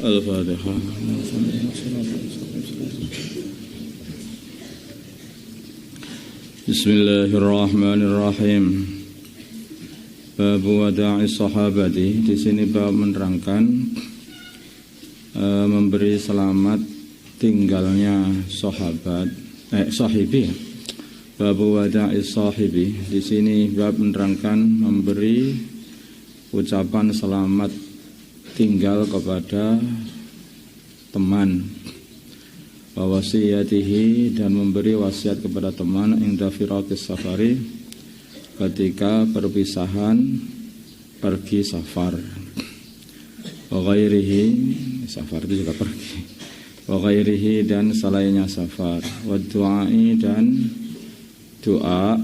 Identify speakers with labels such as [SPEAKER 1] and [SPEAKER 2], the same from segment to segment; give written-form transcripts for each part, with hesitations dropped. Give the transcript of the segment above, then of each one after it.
[SPEAKER 1] Al-Fatihah. Bismillahirrahmanirrahim. Bab wada'i sahabati. Di sini bab menerangkan memberi selamat tinggalnya sahibi. Bab wada'i sahibi. Di sini bab menerangkan memberi ucapan selamat tinggal kepada teman, wasiyatihi, dan memberi wasiat kepada teman inda firaqis safari, ketika perpisahan pergi safar, wa ghairihi, safar itu juga pergi, wa ghairihi, dan selainnya safar, wa du'ai, dan doa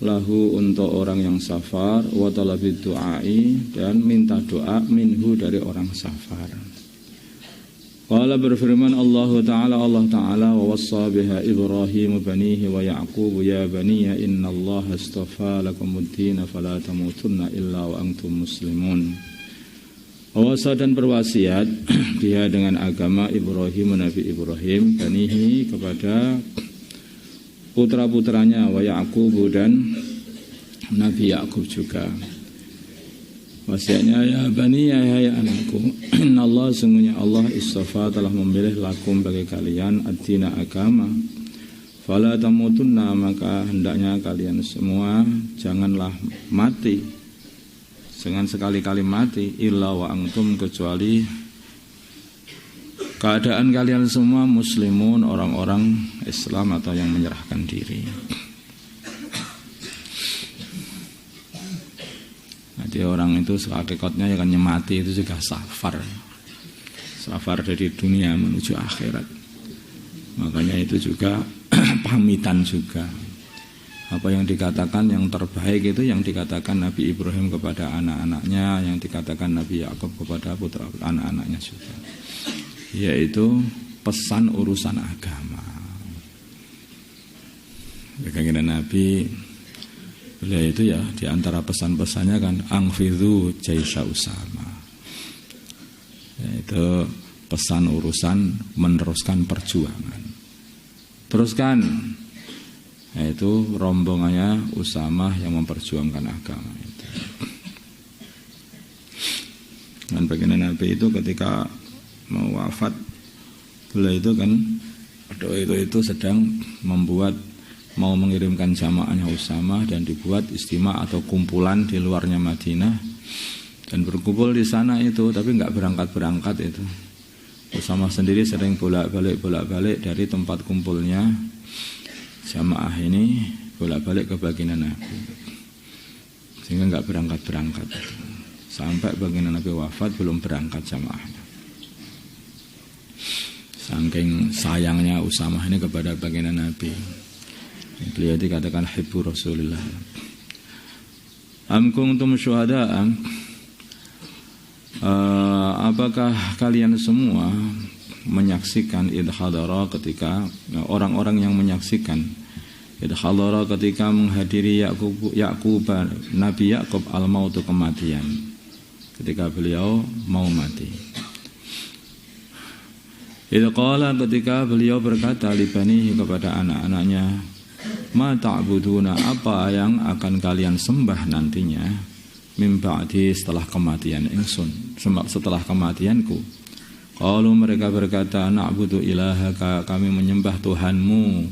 [SPEAKER 1] lahu untuk orang yang safar, wa talabid du'ai, dan minta doa minhu dari orang safar. Qala, berfirman Allah Ta'ala wa wassa biha Ibrahim banihi wa Ya'qub ya baniya innallaha astafa lakumuddin fala tamutunna illa wa antum muslimun. Wasa, dan berwasiat dia dengan agama Ibrahim, Nabi Ibrahim, banihi, kepada putra-putranya, wa Ya'qub, dan Nabi Ya'qub juga. Wasiatnya, ya bani, ya anakku, innallaha, sungguhnya Allah, istafa, telah memilih lakum, bagi kalian, ad-dina, agama, fala tamutunna, maka hendaknya kalian semua janganlah mati, jangan sekali-kali mati, illa wa antum, kecuali keadaan kalian semua muslimun, orang-orang Islam atau yang menyerahkan diri. Jadi orang itu hakikatnya ya kan nyemati itu juga safar dari dunia menuju akhirat. Makanya itu juga pamitan juga. Apa yang dikatakan yang terbaik itu yang dikatakan Nabi Ibrahim kepada anak-anaknya, yang dikatakan Nabi Ya'qub kepada putra anak-anaknya juga, yaitu pesan urusan agama. Baginda Nabi, beliau itu ya diantara pesan-pesannya kan angfidhu jaisha Usama, yaitu pesan urusan meneruskan perjuangan, teruskan, yaitu rombongannya Usama yang memperjuangkan agama itu. Dan baginda Nabi itu ketika mau wafat, beliau itu kan itu sedang mau mengirimkan jamaahnya Usama, dan dibuat istimewa atau kumpulan di luarnya Madinah, dan berkumpul di sana itu, tapi nggak berangkat itu. Usama sendiri sering bolak-balik dari tempat kumpulnya jamaah ini, bolak-balik ke baginda Nabi, sehingga nggak berangkat sampai baginda Nabi wafat belum berangkat jamaahnya. Saking sayangnya Usama ini kepada baginda Nabi, beliau dikatakan hibbu Rasulullah. Am kuntum syuhada'a, apakah kalian semua menyaksikan idhadara, ketika orang-orang yang menyaksikan idhadara, ketika menghadiri Ya'qub Nabi Ya'qub al-mautu, kematian, ketika beliau mau mati. Idh qala, ketika beliau berkata libanihi, kepada anak-anaknya, ma ta'buduna, apa yang akan kalian sembah nantinya, mim ba'di, setelah kematian ingsun, setelah kematianku. Qalu, mereka berkata, na'budu ilahaka, kami menyembah Tuhanmu,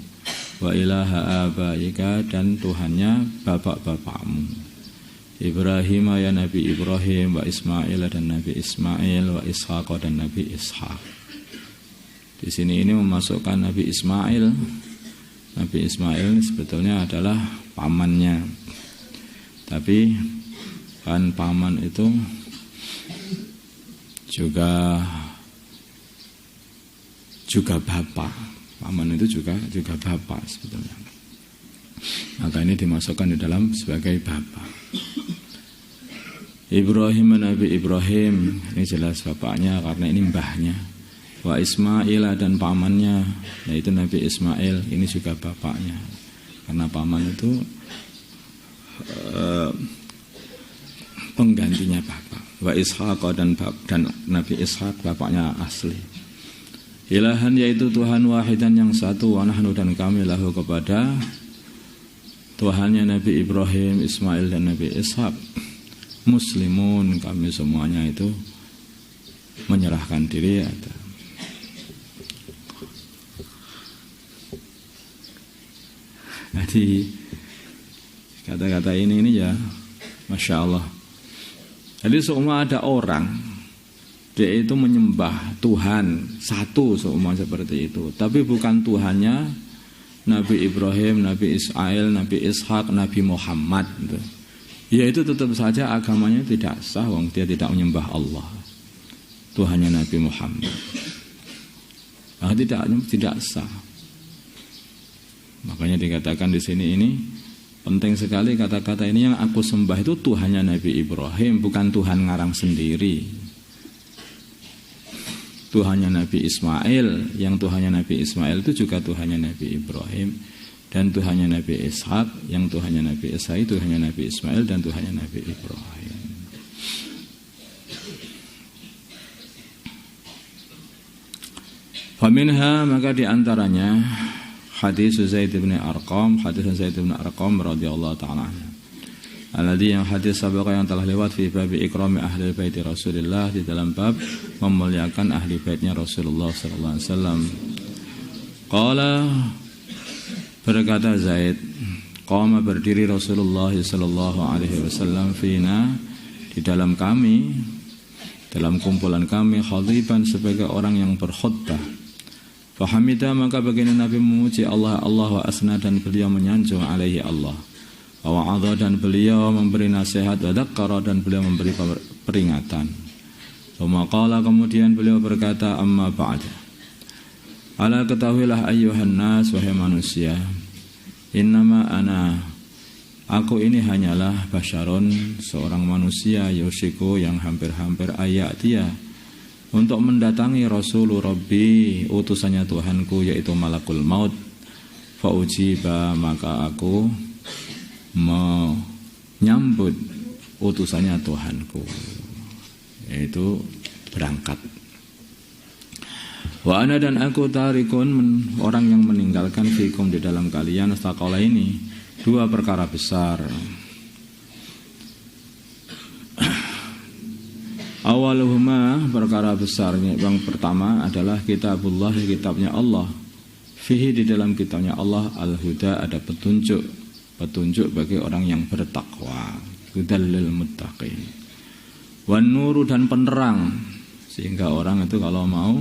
[SPEAKER 1] wa ilaha abaika, dan Tuhannya bapak-bapakmu, Ibrahim, ya Nabi Ibrahim, wa Ismail, dan Nabi Ismail, wa Ishaq, dan Nabi Ishaq. Di sini ini memasukkan Nabi Ismail. Nabi Ismail sebetulnya adalah pamannya, tapi kan paman itu juga bapak. Paman itu juga bapak sebetulnya. Maka ini dimasukkan di dalam sebagai bapak. Ibrahim, Nabi Ibrahim, ini jelas bapaknya karena ini mbahnya. Wa Ismail, dan pamannya, yaitu Nabi Ismail, ini juga bapaknya. Karena paman itu penggantinya bapak. wa Ishaq dan Nabi Ishaq bapaknya asli. Ilahan yaitu Tuhan wahidan yang satu, wa nahnu dan kami lahu kepada Tuhannya Nabi Ibrahim, Ismail dan Nabi Ishaq muslimun, kami semuanya itu menyerahkan diri. Jadi kata-kata ini ya Masya Allah. Jadi seumpama ada orang dia itu menyembah Tuhan satu seumpama seperti itu, tapi bukan Tuhannya Nabi Ibrahim, Nabi Ismail, Nabi Ishaq, Nabi Muhammad gitu. Ya itu tetap saja agamanya tidak sah, wong dia tidak menyembah Allah, Tuhannya Nabi Muhammad. Nah, tidak sah. Makanya dikatakan di sini ini penting sekali kata-kata ini, yang aku sembah itu Tuhannya Nabi Ibrahim, bukan Tuhan ngarang sendiri. Tuhannya Nabi Ismail, yang Tuhannya Nabi Ismail itu juga Tuhannya Nabi Ibrahim, dan Tuhannya Nabi Ishaq, yang Tuhannya Nabi Ishaq itu Tuhannya Nabi Ismail dan Tuhannya Nabi Ibrahim. Faminha, maka diantaranya hadis Zaid bin Arqam, radhiyallahu ta'ala anhu. Alladhi, yang hadis sahabat yang telah lewat fi bab ikrami ahli bait Rasulullah, di dalam bab memuliakan ahli baitnya Rasulullah sallallahu alaihi wasallam. Qala, berkata Zaid, qama berdiri Rasulullah sallallahu alaihi wasallam fina, di dalam kami, dalam kumpulan kami, khatiban, sebagai orang yang berkhutbah. Fahamida, maka baginda Nabi memuji Allah wa asna, dan beliau menyanjung alaihi Allah. Wa'adha, dan beliau memberi nasihat, wa dzakkara, dan beliau memberi peringatan. Qala, kemudian beliau berkata, amma ba'da. Ala, ketahuilah ayyuhan nas, wahai manusia, innama ana, aku ini hanyalah basyarun, seorang manusia, yushiku, yang hampir-hampir ayat dia untuk mendatangi Rasulur Rabbi, utusannya Tuhanku, yaitu malakul maut. Faujiba, maka aku menyambut utusannya Tuhanku, yaitu berangkat. Wa ana, dan aku tarikun, orang yang meninggalkan fikum, di dalam kalian, astaqala ini dua perkara besar. Awaluhuma, perkara besarnya yang pertama adalah kitabullah, kitabnya Allah. Fihi, di dalam kitabnya Allah, al-huda, ada petunjuk bagi orang yang bertakwa, hudal lil muttaqin. Wan nuru, dan penerang, sehingga orang itu kalau mau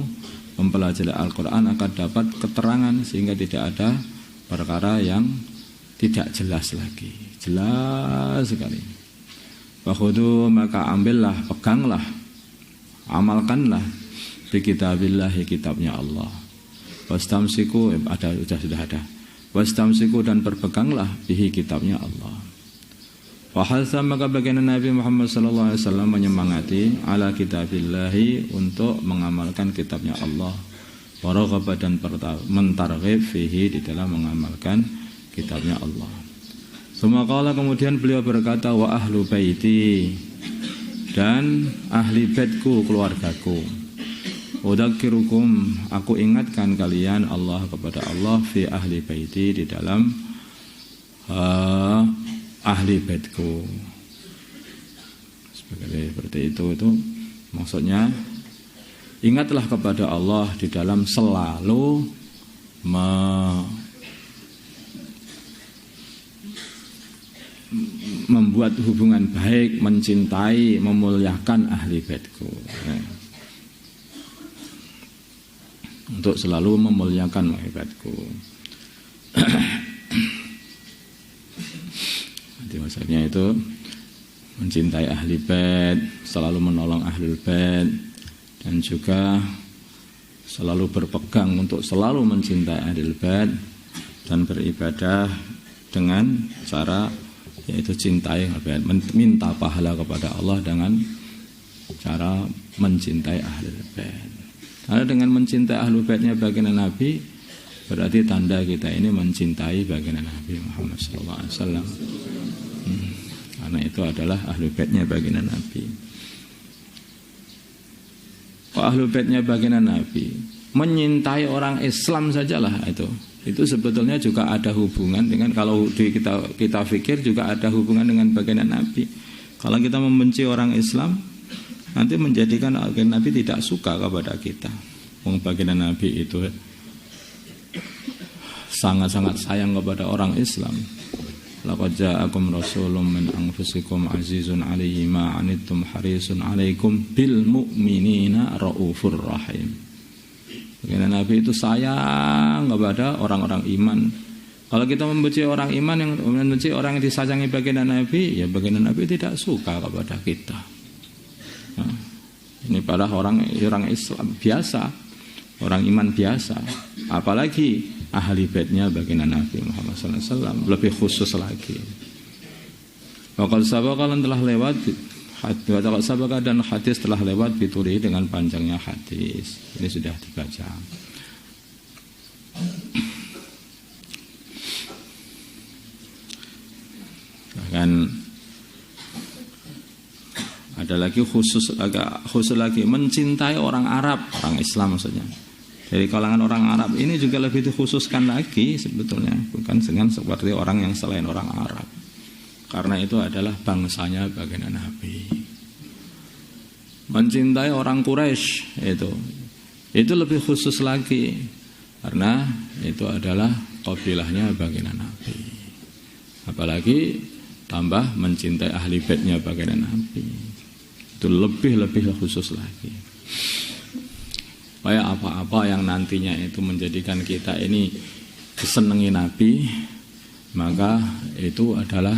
[SPEAKER 1] mempelajari Al-Quran akan dapat keterangan, sehingga tidak ada perkara yang tidak jelas lagi, jelas sekali. Fakhudu, maka ambillah, peganglah, amalkanlah bi kitabillah, kitabnya Allah. Wastamsiku, sudah ada. Wastamsiku, dan berpeganglah bihi, kitabnya Allah. Wahasa, maka baginda Nabi Muhammad sallallahu alaihi wasallam menyemangati ala kitabillahi, untuk mengamalkan kitabnya Allah. Waraghaba, dan mentarghib fihi, di dalam mengamalkan kitabnya Allah. Semua kala, kemudian beliau berkata, wa ahlu baiti, dan ahli baitku, keluargaku. Udzakirukum, aku ingatkan kalian Allah, kepada Allah, fi ahli baiti, di dalam ahli baitku. Seperti itu maksudnya ingatlah kepada Allah di dalam selalu membuat hubungan baik, mencintai, memuliakan ahli baitku. Untuk selalu memuliakan ahli baitku. Jadi maksudnya itu mencintai ahli bait, selalu menolong ahli bait, dan juga selalu berpegang untuk selalu mencintai ahli bait dan beribadah dengan cara yaitu cintai, minta pahala kepada Allah dengan cara mencintai ahli bait. Karena dengan mencintai ahli baitnya baginda Nabi, berarti tanda kita ini mencintai baginda Nabi Muhammad SAW. Karena itu adalah ahli baitnya baginda Nabi. Ahlul Baitnya baginda Nabi, menyintai orang Islam sajalah itu sebetulnya juga ada hubungan dengan, kalau kita pikir juga ada hubungan dengan baginda Nabi. Kalau kita membenci orang Islam, nanti menjadikan baginda Nabi tidak suka kepada kita. Baginda Nabi itu sangat-sangat sayang kepada orang Islam. Laqad ja'akum rasulun min anfusikum azizun 'alaihi ma 'anittum harisun 'alaikum bil mu'minina raufur rahim. Baginda Nabi itu sayang kepada orang-orang iman. Kalau kita membenci orang iman, yang membenci orang yang disayangi baginda Nabi, ya baginda Nabi tidak suka kepada kita. Nah, ini pada orang Islam biasa, orang iman biasa, apalagi ahli baitnya baginda Nabi Muhammad SAW, lebih khusus lagi. Wakal sabaka telah lewat, wakal sabaka dan hadis telah lewat bituri dengan panjangnya hadis. Ini sudah dibaca. Bahkan ada lagi khusus lagi mencintai orang Arab, orang Islam maksudnya. Dari kalangan orang Arab ini juga lebih dikhususkan lagi sebetulnya, bukan dengan seperti orang yang selain orang Arab. Karena itu adalah bangsanya baginda Nabi. Mencintai orang Quraisy itu lebih khusus lagi, karena itu adalah qabilahnya baginda Nabi. Apalagi tambah mencintai ahli baitnya baginda Nabi, itu lebih khusus lagi. Kayak apa-apa yang nantinya itu menjadikan kita ini disenangi Nabi, maka itu adalah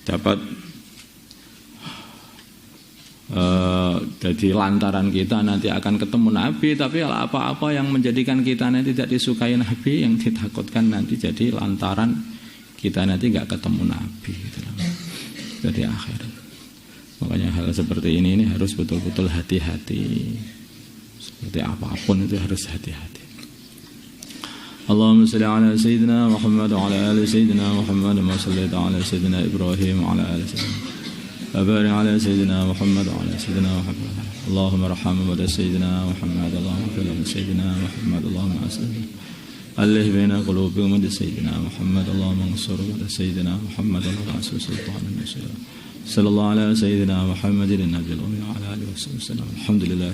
[SPEAKER 1] dapat jadi lantaran kita nanti akan ketemu Nabi. Tapi kalau apa-apa yang menjadikan kita nanti tidak disukai Nabi, yang ditakutkan nanti jadi lantaran kita nanti gak ketemu Nabi gitu. Jadi akhirat. Makanya hal seperti ini harus betul-betul hati-hati. Seperti apapun itu harus hati-hati. Allahumma salli ala sayyidina Muhammad wa ala ali sayyidina Muhammad wa sallaita ala sayyidina Ibrahim wa ala ali sayyidina wa barik ala sayyidina Muhammad wa ala sayyidina Muhammad. Allahumma arhamna wa sayyidina Muhammad, Allahumma qul ala sayyidina Muhammad, Allahumma aslim alih baina qulubihim wa sayyidina Muhammad, Allahumma ansur wa sayyidina Muhammad, Allahumma asur sultanan nasir. Sallallahu ala sayyidina Muhammadin nabiyil ummi wa ala alihi wasallam. Alhamdulillah.